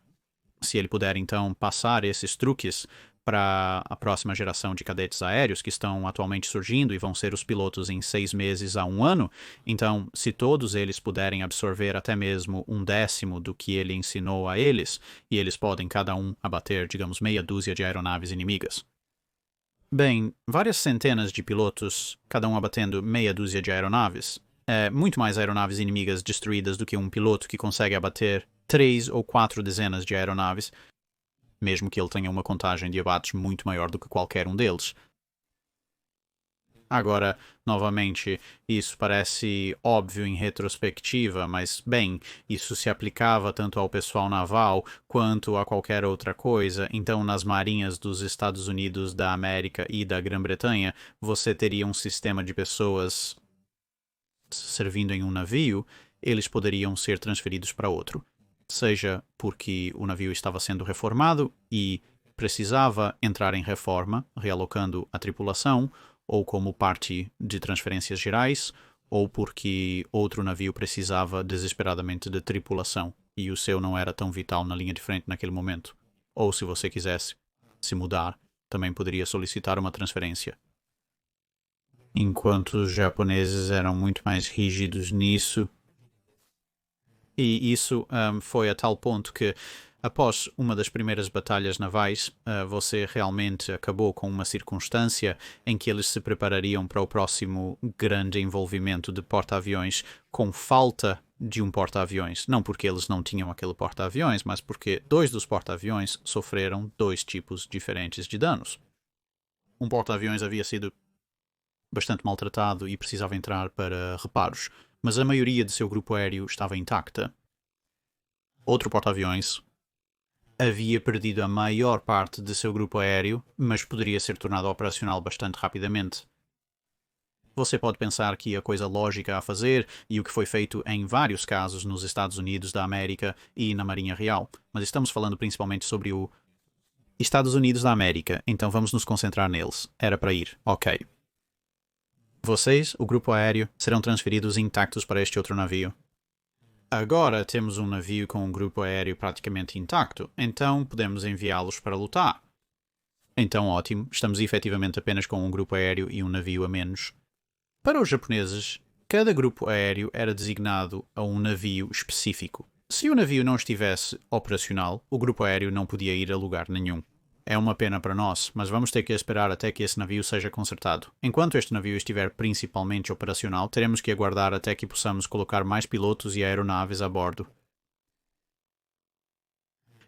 se ele puder então passar esses truques para a próxima geração de cadetes aéreos que estão atualmente surgindo e vão ser os pilotos em 6 meses a 1 ano, então se todos eles puderem absorver até mesmo 1/10 do que ele ensinou a eles, e eles podem cada um abater, digamos, meia dúzia de aeronaves inimigas. Bem, várias centenas de pilotos, cada um abatendo meia dúzia de aeronaves, muito mais aeronaves inimigas destruídas do que um piloto que consegue abater 3 ou 4 dezenas de aeronaves, mesmo que ele tenha uma contagem de abates muito maior do que qualquer um deles. Agora, novamente, isso parece óbvio em retrospectiva, mas, bem, isso se aplicava tanto ao pessoal naval quanto a qualquer outra coisa. Então, nas marinhas dos Estados Unidos da América e da Grã-Bretanha, você teria um sistema de pessoas servindo em um navio, eles poderiam ser transferidos para outro. Seja porque o navio estava sendo reformado e precisava entrar em reforma, realocando a tripulação, ou como parte de transferências gerais, ou porque outro navio precisava desesperadamente de tripulação e o seu não era tão vital na linha de frente naquele momento. Ou se você quisesse se mudar, também poderia solicitar uma transferência. Enquanto os japoneses eram muito mais rígidos nisso. E isso foi a tal ponto que, após uma das primeiras batalhas navais, você realmente acabou com uma circunstância em que eles se preparariam para o próximo grande envolvimento de porta-aviões com falta de um porta-aviões. Não porque eles não tinham aquele porta-aviões, mas porque 2 dos porta-aviões sofreram 2 tipos diferentes de danos. Um porta-aviões havia sido bastante maltratado e precisava entrar para reparos, mas a maioria de seu grupo aéreo estava intacta. Outro porta-aviões havia perdido a maior parte de seu grupo aéreo, mas poderia ser tornado operacional bastante rapidamente. Você pode pensar que a coisa lógica a fazer, e o que foi feito em vários casos nos Estados Unidos da América e na Marinha Real, mas estamos falando principalmente sobre o Estados Unidos da América, então vamos nos concentrar neles. Era para ir, ok. Vocês, o grupo aéreo, serão transferidos intactos para este outro navio. Agora temos um navio com um grupo aéreo praticamente intacto, então podemos enviá-los para lutar. Então, ótimo, estamos efetivamente apenas com um grupo aéreo e um navio a menos. Para os japoneses, cada grupo aéreo era designado a um navio específico. Se o navio não estivesse operacional, o grupo aéreo não podia ir a lugar nenhum. É uma pena para nós, mas vamos ter que esperar até que esse navio seja consertado. Enquanto este navio estiver principalmente operacional, teremos que aguardar até que possamos colocar mais pilotos e aeronaves a bordo.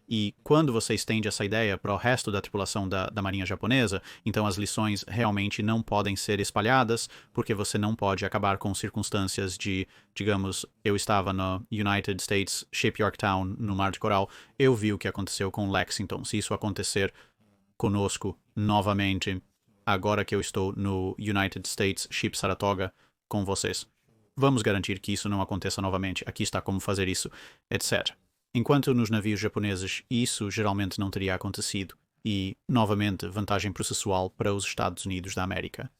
E quando você estende essa ideia para o resto da tripulação da Marinha Japonesa, então as lições realmente não podem ser espalhadas, porque você não pode acabar com circunstâncias de, digamos, eu estava no United States Ship Yorktown, no Mar de Coral, eu vi o que aconteceu com Lexington. Se isso acontecer conosco novamente, agora que eu estou no United States Ship Saratoga com vocês, vamos garantir que isso não aconteça novamente. Aqui está como fazer isso, etc. Enquanto nos navios japoneses isso geralmente não teria acontecido, e, novamente, vantagem processual para os Estados Unidos da América.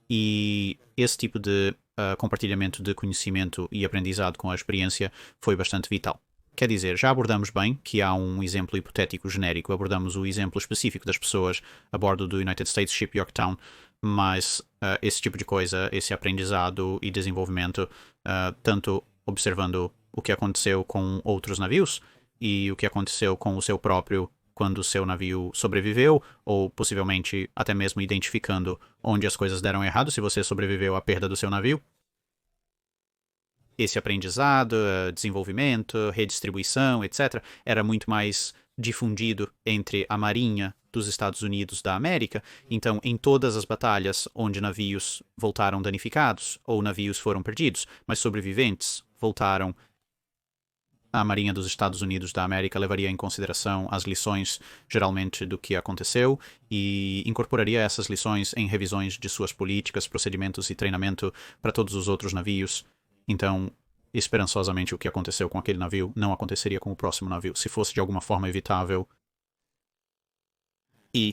E esse tipo de compartilhamento de conhecimento e aprendizado com a experiência foi bastante vital. Quer dizer, já abordamos bem que há um exemplo hipotético genérico, abordamos o exemplo específico das pessoas a bordo do United States Ship Yorktown, mas esse tipo de coisa, esse aprendizado e desenvolvimento, tanto observando o que aconteceu com outros navios e o que aconteceu com o seu próprio quando o seu navio sobreviveu, ou possivelmente até mesmo identificando onde as coisas deram errado se você sobreviveu à perda do seu navio. Esse aprendizado, desenvolvimento, redistribuição, etc., era muito mais difundido entre a Marinha dos Estados Unidos da América. Então, em todas as batalhas onde navios voltaram danificados ou navios foram perdidos, mas sobreviventes voltaram, a Marinha dos Estados Unidos da América levaria em consideração as lições, geralmente, do que aconteceu e incorporaria essas lições em revisões de suas políticas, procedimentos e treinamento para todos os outros navios. Então, esperançosamente, o que aconteceu com aquele navio não aconteceria com o próximo navio, se fosse de alguma forma evitável. E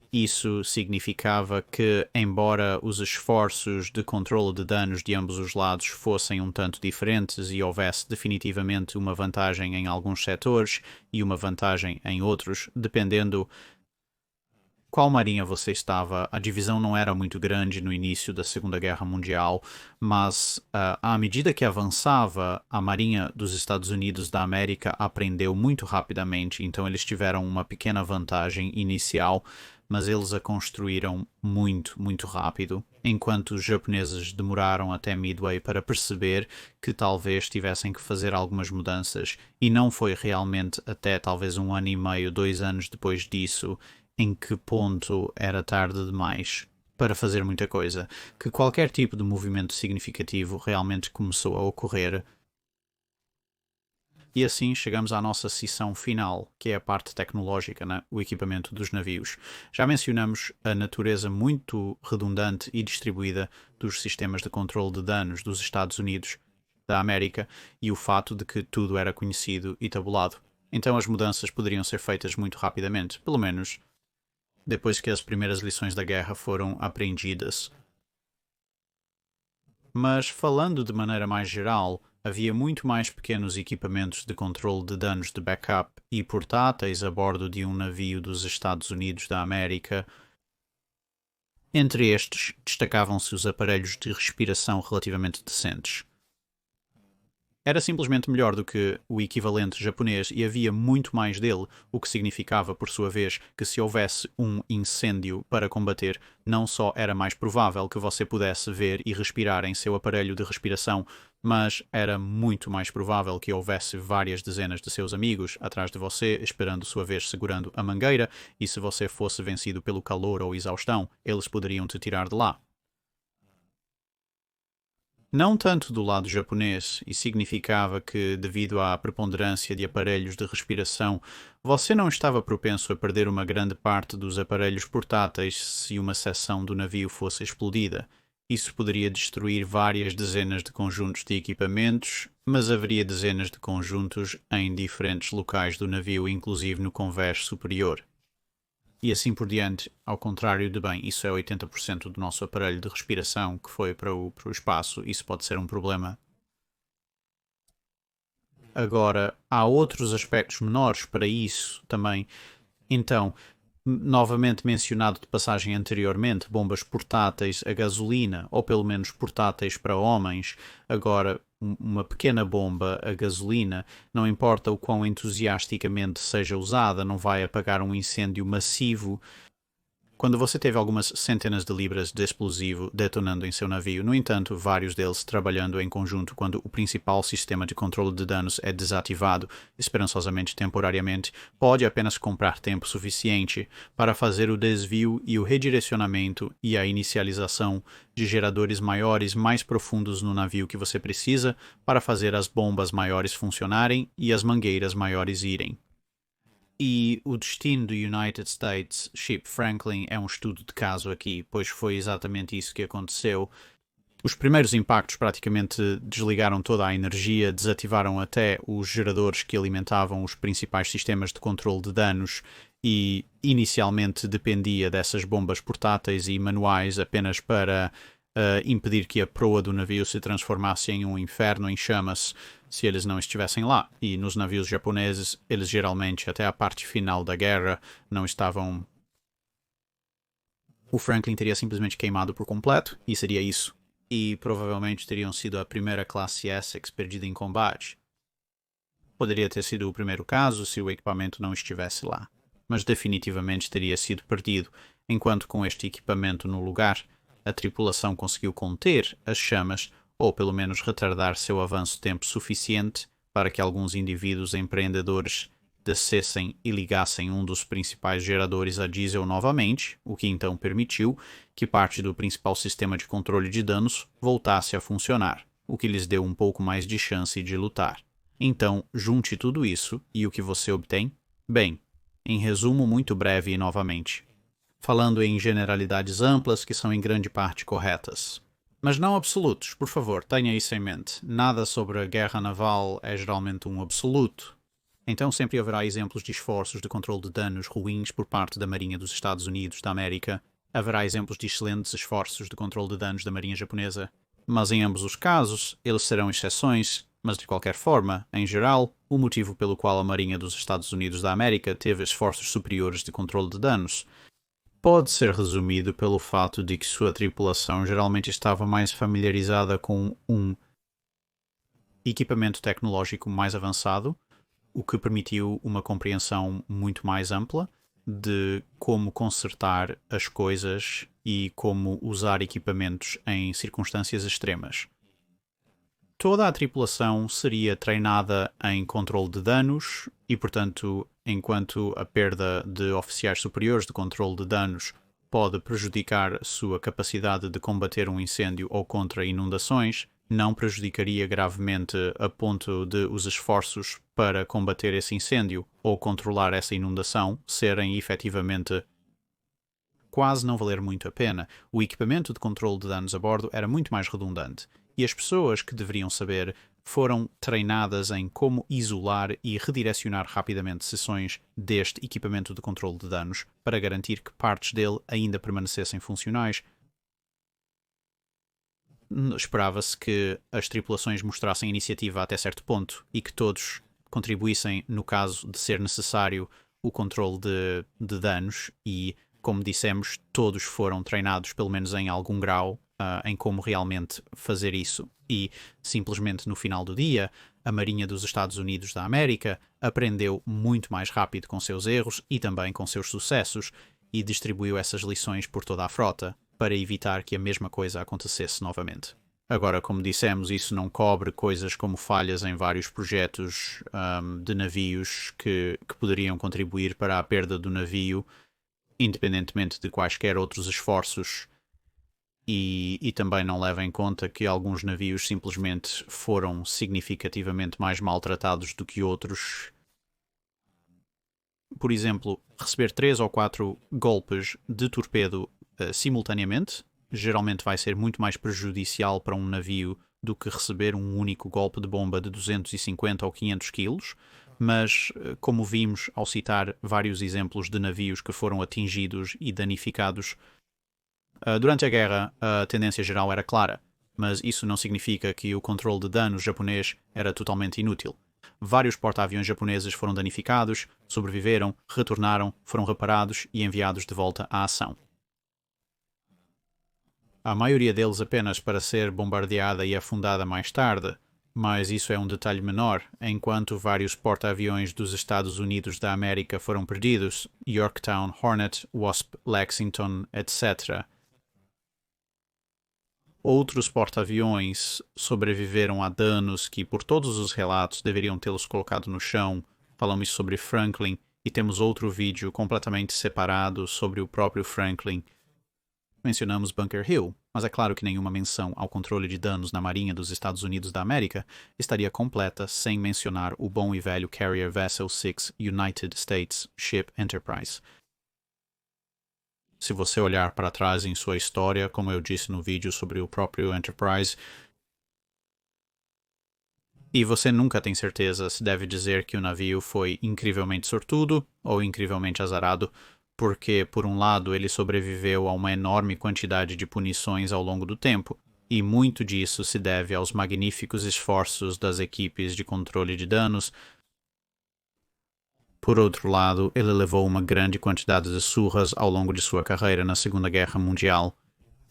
isso significava que, embora os esforços de controle de danos de ambos os lados fossem um tanto diferentes e houvesse definitivamente uma vantagem em alguns setores e uma vantagem em outros, dependendo qual marinha você estava, a divisão não era muito grande no início da Segunda Guerra Mundial, mas à medida que avançava, a Marinha dos Estados Unidos da América aprendeu muito rapidamente, então eles tiveram uma pequena vantagem inicial, mas eles a construíram muito, muito rápido, enquanto os japoneses demoraram até Midway para perceber que talvez tivessem que fazer algumas mudanças, e não foi realmente até talvez 1 ano e meio, 2 anos depois disso, em que ponto era tarde demais para fazer muita coisa, que qualquer tipo de movimento significativo realmente começou a ocorrer. E assim chegamos à nossa seção final, que é a parte tecnológica, né? O equipamento dos navios. Já mencionamos a natureza muito redundante e distribuída dos sistemas de controle de danos dos Estados Unidos da América e o fato de que tudo era conhecido e tabulado. Então as mudanças poderiam ser feitas muito rapidamente, pelo menos depois que as primeiras lições da guerra foram aprendidas. Mas, falando de maneira mais geral, havia muito mais pequenos equipamentos de controle de danos de backup e portáteis a bordo de um navio dos Estados Unidos da América. Entre estes, destacavam-se os aparelhos de respiração relativamente decentes. Era simplesmente melhor do que o equivalente japonês e havia muito mais dele, o que significava, por sua vez, que se houvesse um incêndio para combater, não só era mais provável que você pudesse ver e respirar em seu aparelho de respiração, mas era muito mais provável que houvesse várias dezenas de seus amigos atrás de você, esperando sua vez segurando a mangueira, e se você fosse vencido pelo calor ou exaustão, eles poderiam te tirar de lá. Não tanto do lado japonês, e significava que, devido à preponderância de aparelhos de respiração, você não estava propenso a perder uma grande parte dos aparelhos portáteis se uma seção do navio fosse explodida. Isso poderia destruir várias dezenas de conjuntos de equipamentos, mas haveria dezenas de conjuntos em diferentes locais do navio, inclusive no convés superior. E assim por diante, ao contrário de, bem, isso é 80% do nosso aparelho de respiração que foi para o espaço, isso pode ser um problema. Agora, há outros aspectos menores para isso também, Então, novamente mencionado de passagem anteriormente, bombas portáteis a gasolina, ou pelo menos portáteis para homens. Agora, uma pequena bomba a gasolina, não importa o quão entusiasticamente seja usada, não vai apagar um incêndio massivo. Quando você teve algumas centenas de libras de explosivo detonando em seu navio, no entanto, vários deles trabalhando em conjunto quando o principal sistema de controle de danos é desativado, esperançosamente temporariamente, pode apenas comprar tempo suficiente para fazer o desvio e o redirecionamento e a inicialização de geradores maiores mais profundos no navio que você precisa para fazer as bombas maiores funcionarem e as mangueiras maiores irem. E o destino do United States Ship Franklin é um estudo de caso aqui, pois foi exatamente isso que aconteceu. Os primeiros impactos praticamente desligaram toda a energia, desativaram até os geradores que alimentavam os principais sistemas de controle de danos e inicialmente dependia dessas bombas portáteis e manuais apenas para impedir que a proa do navio se transformasse em um inferno em chamas se eles não estivessem lá. E nos navios japoneses, eles geralmente, até a parte final da guerra, não estavam... O Franklin teria simplesmente queimado por completo, e seria isso. E provavelmente teriam sido a primeira classe Essex perdida em combate. Poderia ter sido o primeiro caso se o equipamento não estivesse lá, mas definitivamente teria sido perdido, enquanto com este equipamento no lugar, a tripulação conseguiu conter as chamas ou pelo menos retardar seu avanço tempo suficiente para que alguns indivíduos empreendedores descessem e ligassem um dos principais geradores a diesel novamente, o que então permitiu que parte do principal sistema de controle de danos voltasse a funcionar, o que lhes deu um pouco mais de chance de lutar. Então, junte tudo isso e o que você obtém? Bem, em resumo muito breve e novamente, falando em generalidades amplas que são em grande parte corretas. Mas não absolutos, por favor, tenha isso em mente. Nada sobre a guerra naval é geralmente um absoluto. Então sempre haverá exemplos de esforços de controle de danos ruins por parte da Marinha dos Estados Unidos da América. Haverá exemplos de excelentes esforços de controle de danos da Marinha japonesa. Mas em ambos os casos, eles serão exceções. Mas de qualquer forma, em geral, o motivo pelo qual a Marinha dos Estados Unidos da América teve esforços superiores de controle de danos pode ser resumido pelo fato de que sua tripulação geralmente estava mais familiarizada com um equipamento tecnológico mais avançado, o que permitiu uma compreensão muito mais ampla de como consertar as coisas e como usar equipamentos em circunstâncias extremas. Toda a tripulação seria treinada em controle de danos e, portanto, enquanto a perda de oficiais superiores de controle de danos pode prejudicar sua capacidade de combater um incêndio ou contra inundações, não prejudicaria gravemente a ponto de os esforços para combater esse incêndio ou controlar essa inundação serem efetivamente quase não valer muito a pena. O equipamento de controle de danos a bordo era muito mais redundante. E as pessoas que deveriam saber foram treinadas em como isolar e redirecionar rapidamente seções deste equipamento de controle de danos para garantir que partes dele ainda permanecessem funcionais. Esperava-se que as tripulações mostrassem iniciativa até certo ponto e que todos contribuíssem no caso de ser necessário o controle de danos e, como dissemos, todos foram treinados pelo menos em algum grau em como realmente fazer isso. E, simplesmente no final do dia, a Marinha dos Estados Unidos da América aprendeu muito mais rápido com seus erros e também com seus sucessos e distribuiu essas lições por toda a frota para evitar que a mesma coisa acontecesse novamente. Agora, como dissemos, isso não cobre coisas como falhas em vários projetos de navios que poderiam contribuir para a perda do navio, independentemente de quaisquer outros esforços. E também não leva em conta que alguns navios simplesmente foram significativamente mais maltratados do que outros. Por exemplo, receber 3 ou 4 golpes de torpedo simultaneamente geralmente vai ser muito mais prejudicial para um navio do que receber um único golpe de bomba de 250 ou 500 quilos. Mas, como vimos ao citar vários exemplos de navios que foram atingidos e danificados durante a guerra, a tendência geral era clara, mas isso não significa que o controle de danos japonês era totalmente inútil. vários porta-aviões japoneses foram danificados, sobreviveram, retornaram, foram reparados e enviados de volta à ação. A maioria deles apenas para ser bombardeada e afundada mais tarde, mas isso é um detalhe menor, enquanto vários porta-aviões dos Estados Unidos da América foram perdidos, Yorktown, Hornet, Wasp, Lexington, etc. Outros porta-aviões sobreviveram a danos que, por todos os relatos, deveriam tê-los colocado no chão. Falamos sobre Franklin e temos outro vídeo completamente separado sobre o próprio Franklin. Mencionamos Bunker Hill, mas é claro que nenhuma menção ao controle de danos na Marinha dos Estados Unidos da América estaria completa sem mencionar o bom e velho Carrier Vessel 6 United States Ship Enterprise. Se você olhar para trás em sua história, como eu disse no vídeo sobre o próprio Enterprise, e você nunca tem certeza se deve dizer que o navio foi incrivelmente sortudo ou incrivelmente azarado, porque, por um lado, ele sobreviveu a uma enorme quantidade de punições ao longo do tempo, e muito disso se deve aos magníficos esforços das equipes de controle de danos. Por outro lado, ele levou uma grande quantidade de surras ao longo de sua carreira na Segunda Guerra Mundial,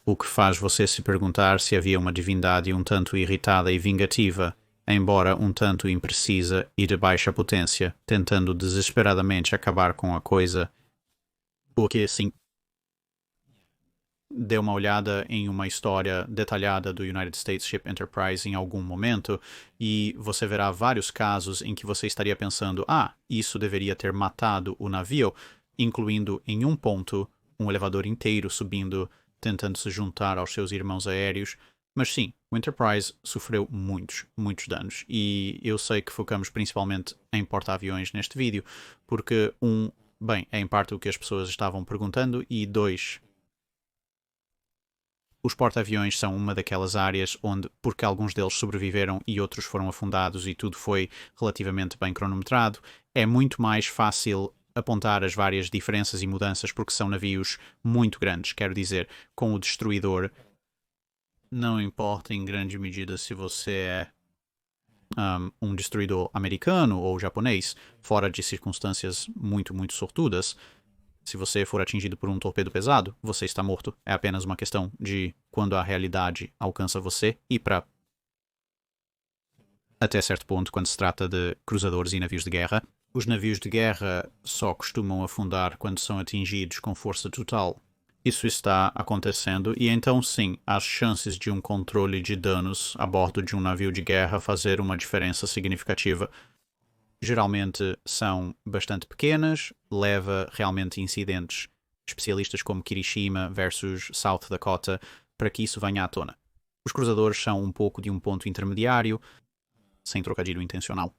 o que faz você se perguntar se havia uma divindade um tanto irritada e vingativa, embora um tanto imprecisa e de baixa potência, tentando desesperadamente acabar com a coisa. Porque, sim, dê uma olhada em uma história detalhada do United States Ship Enterprise em algum momento e você verá vários casos em que você estaria pensando, isso deveria ter matado o navio, incluindo em um ponto um elevador inteiro subindo, tentando se juntar aos seus irmãos aéreos. Mas sim, o Enterprise sofreu muitos danos e eu sei que focamos principalmente em porta-aviões neste vídeo, porque é em parte o que as pessoas estavam perguntando e os porta-aviões são uma daquelas áreas onde, porque alguns deles sobreviveram e outros foram afundados e tudo foi relativamente bem cronometrado, é muito mais fácil apontar as várias diferenças e mudanças porque são navios muito grandes. Quero dizer, com o destruidor, não importa em grande medida se você é um destruidor americano ou japonês, fora de circunstâncias muito sortudas. Se você for atingido por um torpedo pesado, você está morto. É apenas uma questão de quando a realidade alcança você e até certo ponto, quando se trata de cruzadores e navios de guerra. Os navios de guerra só costumam afundar quando são atingidos com força total. Isso está acontecendo e então sim, as chances de um controle de danos a bordo de um navio de guerra fazer uma diferença significativa geralmente são bastante pequenas, leva realmente incidentes especialistas como Kirishima versus South Dakota para que isso venha à tona. Os cruzadores são um pouco de um ponto intermediário, sem trocadilho intencional.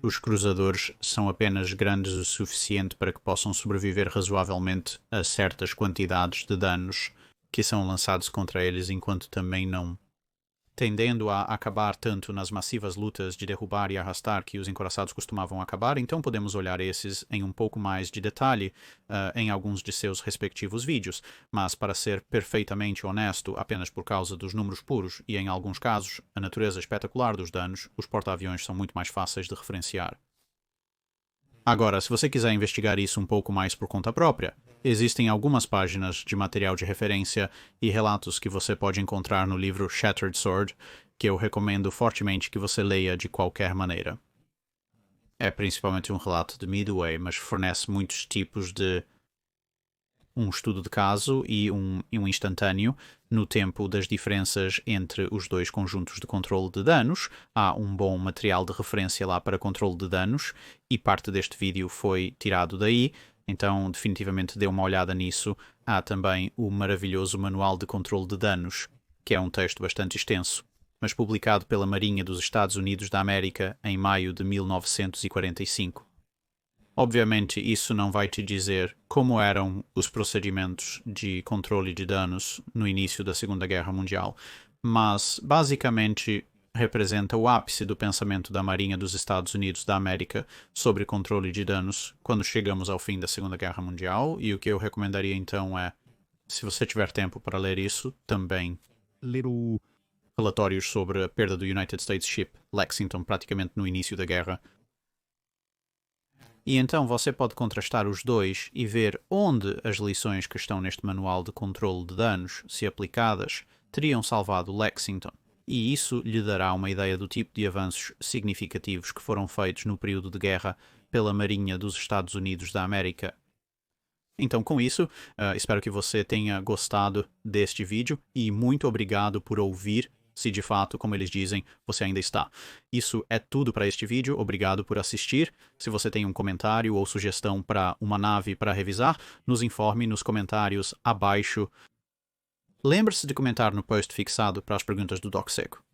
Os cruzadores são apenas grandes o suficiente para que possam sobreviver razoavelmente a certas quantidades de danos que são lançados contra eles, enquanto também não tendendo a acabar tanto nas massivas lutas de derrubar e arrastar que os encoraçados costumavam acabar, então podemos olhar esses em um pouco mais de detalhe em alguns de seus respectivos vídeos, mas para ser perfeitamente honesto, apenas por causa dos números puros e em alguns casos a natureza espetacular dos danos, os porta-aviões são muito mais fáceis de referenciar. Agora, se você quiser investigar isso um pouco mais por conta própria, existem algumas páginas de material de referência e relatos que você pode encontrar no livro Shattered Sword, que eu recomendo fortemente que você leia de qualquer maneira. É principalmente um relato de Midway, mas fornece muitos tipos de um estudo de caso e um instantâneo no tempo das diferenças entre os dois conjuntos de controle de danos. Há um bom material de referência lá para controle de danos e parte deste vídeo foi tirado daí, então definitivamente dê uma olhada nisso. Há também o maravilhoso Manual de Controle de Danos, que é um texto bastante extenso, mas publicado pela Marinha dos Estados Unidos da América em maio de 1945. Obviamente, isso não vai te dizer como eram os procedimentos de controle de danos no início da Segunda Guerra Mundial, mas basicamente representa o ápice do pensamento da Marinha dos Estados Unidos da América sobre controle de danos quando chegamos ao fim da Segunda Guerra Mundial, e o que eu recomendaria então é, se você tiver tempo para ler isso, também Ler o relatórios sobre a perda do United States Ship Lexington praticamente no início da guerra. E então você pode contrastar os dois e ver onde as lições que estão neste manual de controle de danos, se aplicadas, teriam salvado Lexington. E isso lhe dará uma ideia do tipo de avanços significativos que foram feitos no período de guerra pela Marinha dos Estados Unidos da América. Então, com isso, espero que você tenha gostado deste vídeo e muito obrigado por ouvir, se de fato, como eles dizem, você ainda está. Isso é tudo para este vídeo, obrigado por assistir. Se você tem um comentário ou sugestão para uma nave para revisar, nos informe nos comentários abaixo. Lembre-se de comentar no post fixado para as perguntas do Doc Seco.